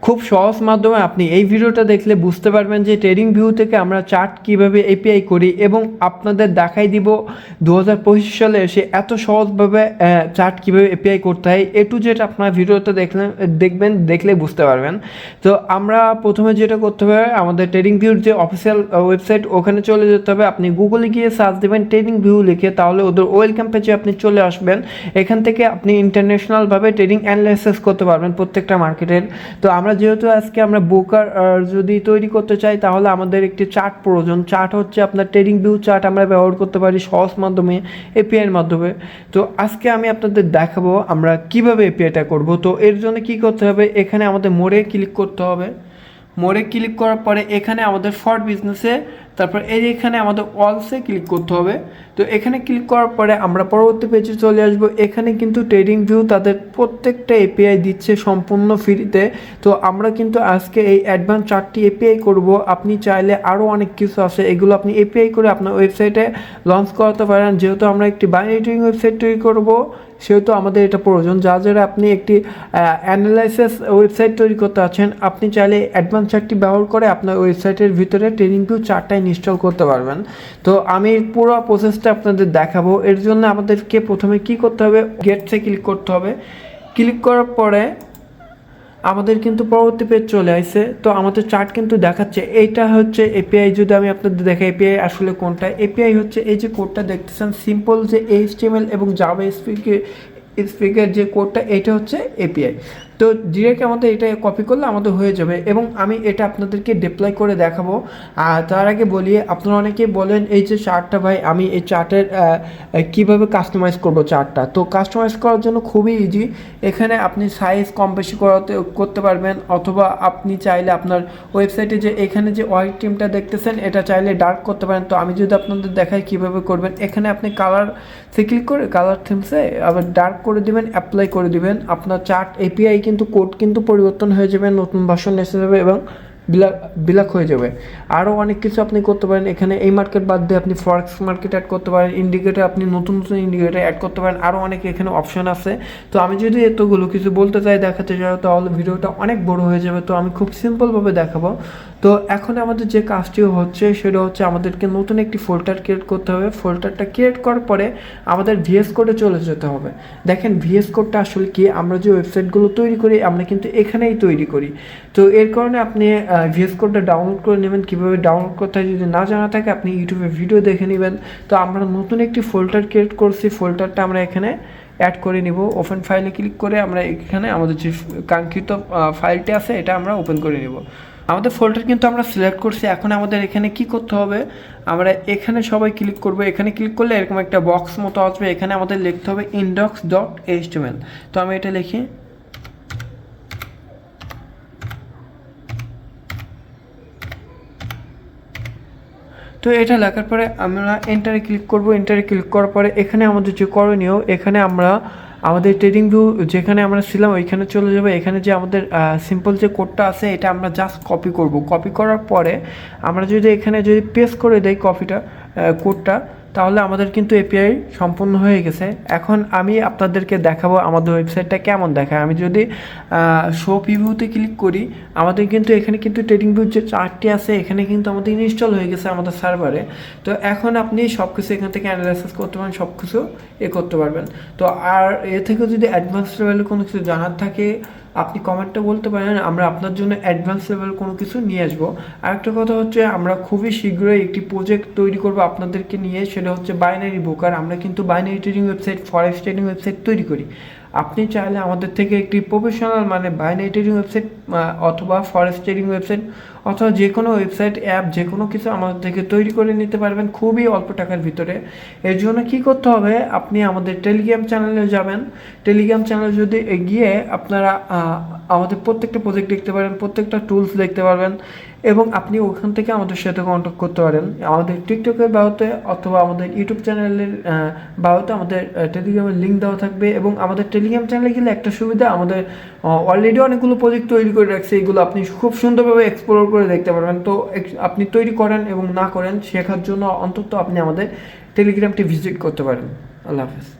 খুব সহজ মাধ্যমে আপনি এই ভিডিওটা দেখলে বুঝতে পারবেন যে ট্রেডিং ভিউ থেকে আমরা চার্ট কিভাবে এপিআই করি এবং আপনাদের দেখাই দিব 2025 সালে এসে এত সহজভাবে চার্ট কিভাবে এপিআই করতে হয় এ টু জেড আপনার ভিডিওতে দেখলে বুঝতে পারবেন। তো আমরা প্রথমে যেটা করতে হবে, আমাদের ট্রেডিং ভিউর যে অফিসিয়াল ওয়েবসাইট ওখানে চলে যেতে হবে। আপনি গুগলে গিয়ে সার্চ দেবেন ট্রেডিং ভিউ লিখে, তাহলে ওদের ওয়েলকাম পেজে আপনি চলে আসবেন। এখান থেকে আপনি ইন্টারন্যাশনালভাবে ট্রেডিং অ্যানালাইসিস করতে পারবেন প্রত্যেকটা মার্কেটের। তো আমরা যেহেতু আজকে আমরা ব্রোকার যদি তৈরি করতে চাই তাহলে আমাদের একটি চার্ট প্রয়োজন। চার্ট হচ্ছে আপনার ট্রেডিং ভিউ চার্ট আমরা ব্যবহার করতে পারি সহজ মাধ্যমে, এপিআইয়ের মাধ্যমে। তো আজকে আমি আপনাদের দেখাবো আমরা কিভাবে এপিআইটা করব। তো এর জন্য কি করতে হবে, এখানে আমাদের মোড়ে ক্লিক করতে হবে। মোড়ে ক্লিক করার পরে এখানে আমাদের ফর বিজনেসে, তারপর এখানে আমাদের অলসে ক্লিক করতে হবে। তো এখানে ক্লিক করার পরে আমরা পরবর্তী পেজে চলে আসবো। এখানে কিন্তু ট্রেডিং ভিউ তাদের প্রত্যেকটা এপিআই দিচ্ছে সম্পূর্ণ ফ্রিতে। তো আমরা কিন্তু আজকে এই অ্যাডভান্স চার্টটি এপিআই করব। আপনি চাইলে আরও অনেক কিছু আছে, এগুলো আপনি এপিআই করে আপনার ওয়েবসাইটে লঞ্চ করাতে পারেন। যেহেতু আমরা একটি বাইনারি ট্রেডিং ওয়েবসাইট তৈরি করব সেহেতু আমাদের এটা প্রয়োজন। যারা আপনি একটি অ্যানালাইসিস ওয়েবসাইট তৈরি করতে আছেন, আপনি চাইলে অ্যাডভান্স চার্টটি ব্যবহার করে আপনার ওয়েবসাইটের ভিতরে ট্রেডিং ভিউ চার্টটা ইনস্টল করতে পারবেন। তো আমি পুরো প্রসেসটা আপনাদের দেখাবো। এর জন্য আমাদেরকে প্রথমে কি করতে হবে, গেটসে ক্লিক করতে হবে। ক্লিক করার পরে আমাদের কিন্তু পরবর্তী পেজ চলে আসছে। তো আমাদের চার্ট কিন্তু দেখাচ্ছে এইটা হচ্ছে এপিআই। যদি আমি আপনাদের দেখাই এপিআই আসলে কোনটা, এপিআই হচ্ছে এই যে কোডটা দেখতেছেন সিম্পল যে এইচটিএমএল এবং জাভা স্পিকের যে কোডটা, এটা হচ্ছে এপিআই। তো ডিরেক্ট আমাদের এটা কপি করলে আমাদের হয়ে যাবে এবং আমি এটা আপনাদেরকে ডিপ্লয় করে দেখাবো। আর তার আগে বলি, আপনারা অনেকেই বলেন এই যে চার্টটা ভাই আমি এই চার্টের কীভাবে কাস্টমাইজ করবো চার্টটা। তো কাস্টমাইজ করার জন্য খুবই ইজি। এখানে আপনি সাইজ কম বেশি করতে পারবেন, অথবা আপনি চাইলে আপনার ওয়েবসাইটে যে এখানে যে হোয়াইট টিমটা দেখতেছেন এটা চাইলে ডার্ক করতে পারেন। তো আমি যদি আপনাদের দেখাই কীভাবে করবেন, এখানে আপনি কালারসে ক্লিক করে কালার থিমসে আবার ডার্ক করে দিবেন, অ্যাপ্লাই করে দিবেন। আপনার চার্ট এপিআই কিন্তু কোড কিন্তু পরিবর্তন হয়ে যাবে, নতুন ভার্সন এসে যাবে এবং বিলাক হয়ে যাবে। আরও অনেক কিছু আপনি করতে পারেন। এখানে এই মার্কেট বাদ দিয়ে আপনি ফরেক্স মার্কেট অ্যাড করতে পারেন, ইন্ডিকেটর আপনি নতুন ইন্ডিকেটর অ্যাড করতে পারেন, আরও অনেক এখানে অপশন আছে। তো আমি যদি এতগুলো কিছু বলতে চাই, দেখাতে চাই, তাহলে ভিডিওটা অনেক বড় হয়ে যাবে। তো আমি খুব সিম্পলভাবে দেখাবো। তো এখন আমাদের যে কাজটি হচ্ছে সেটা হচ্ছে আমাদেরকে নতুন একটি ফোল্ডার ক্রিয়েট করতে হবে। ফোল্ডারটা ক্রিয়েট করার পরে আমাদের ভিএস কোডে চলে যেতে হবে। দেখেন ভিএস কোডটা আসলে কি, আমরা যে ওয়েবসাইটগুলো তৈরি করি আমরা কিন্তু এখানেই তৈরি করি। তো এর কারণে আপনি ভিএস কোডটা ডাউনলোড করে নেবেন। কীভাবে ডাউনলোড করতে হয় যদি না জানা থাকে আপনি ইউটিউবে ভিডিও দেখে নেবেন। তো আমরা নতুন একটি ফোল্ডার ক্রিয়েট করছি, ফোল্ডারটা আমরা এখানে অ্যাড করে নিব। ওপেন ফাইলে ক্লিক করে আমরা এখানে আমাদের যে কাঙ্ক্ষিত ফাইলটি আছে এটা আমরা ওপেন করে নিব। আমাদের ফোল্ডার কিন্তু আমরা সিলেক্ট করছি। এখন আমাদের এখানে কি করতে হবে, আমরা এখানে সবাই ক্লিক করব। এখানে ক্লিক করলে এরকম একটা বক্স মতো আসবে, এখানে আমাদের লিখতে হবে index.html। তো আমি এটা লিখি। তো এটা লেখার পরে আমরা এন্টারে ক্লিক করব। এন্টারে ক্লিক করার পরে এখানে আমাদের যে করণীয়, এখানে আমরা আমাদের ট্রেডিং ভিউ যেখানে আমরা ছিলাম ওইখানে চলে যাবে। এখানে যে আমাদের সিম্পল যে কোডটা আছে এটা আমরা জাস্ট কপি করব। কপি করার পরে আমরা যদি এখানে যদি পেস্ট করে দেই কোডটা, তাহলে আমাদের কিন্তু এপিআই সম্পূর্ণ হয়ে গেছে। এখন আমি আপনাদেরকে দেখাবো আমাদের ওয়েবসাইটটা কেমন দেখায়। আমি যদি শো প্রিভিউতে ক্লিক করি, আমাদের কিন্তু এখানে কিন্তু ট্রেডিং ভিউ যে চার্টটি আছে এখানে কিন্তু আমাদের ইনস্টল হয়ে গেছে আমাদের সার্ভারে। তো এখন আপনি সব কিছু এখান থেকে অ্যানালাইসিস করতে পারেন, সব কিছু করতে পারবেন। তো আর এ থেকেও যদি অ্যাডভান্স লেভেলে কোনো কিছু জানার থাকে আপনি কমেন্টে বলতে পারেন, আমরা আপনার জন্য অ্যাডভান্স লেভেল কোনো কিছু নিয়ে আসবো। আরেকটা কথা হচ্ছে আমরা খুবই শীঘ্রই একটি প্রজেক্ট তৈরি করবো আপনাদেরকে নিয়ে, সেটা হচ্ছে বাইনারি ব্রোকার। আমরা কিন্তু binary trading website, forex trading website তৈরি করি। আপনি চাইলে আমাদের থেকে একটি প্রফেশনাল মানে বাইনারি ট্রেডিং ওয়েবসাইট অথবা ফরেক্স ট্রেডিং ওয়েবসাইট অথবা যে কোনো ওয়েবসাইট অ্যাপ যে কোনো কিছু আমাদের থেকে তৈরি করে নিতে পারবেন খুবই অল্প টাকার ভিতরে। এর জন্য কি করতে হবে, আপনি আমাদের টেলিগ্রাম চ্যানেলে যাবেন। টেলিগ্রাম চ্যানেলে যদি গিয়ে আপনারা আমাদের প্রত্যেকটা প্রজেক্ট দেখতে পারেন, প্রত্যেকটা টুলস দেখতে পারবেন এবং আপনি ওখান থেকে আমাদের সাথে কন্ট্যাক্ট করতে পারেন। আমাদের টিকটকের বাহুতে অথবা আমাদের ইউটিউব চ্যানেলের বাহুতে আমাদের টেলিগ্রামের লিঙ্ক দেওয়া থাকবে। এবং আমাদের টেলিগ্রাম চ্যানেলে গেলে একটা সুবিধা, আমাদের অলরেডি অনেকগুলো প্রজেক্ট তৈরি করে রাখছে, এগুলো আপনি খুব সুন্দরভাবে এক্সপ্লোর করে দেখতে পারবেন। তো আপনি তৈরি করেন এবং না করেন শেখার জন্য অন্তত আপনি আমাদের টেলিগ্রামটি ভিজিট করতে পারেন। আল্লাহ হাফেজ।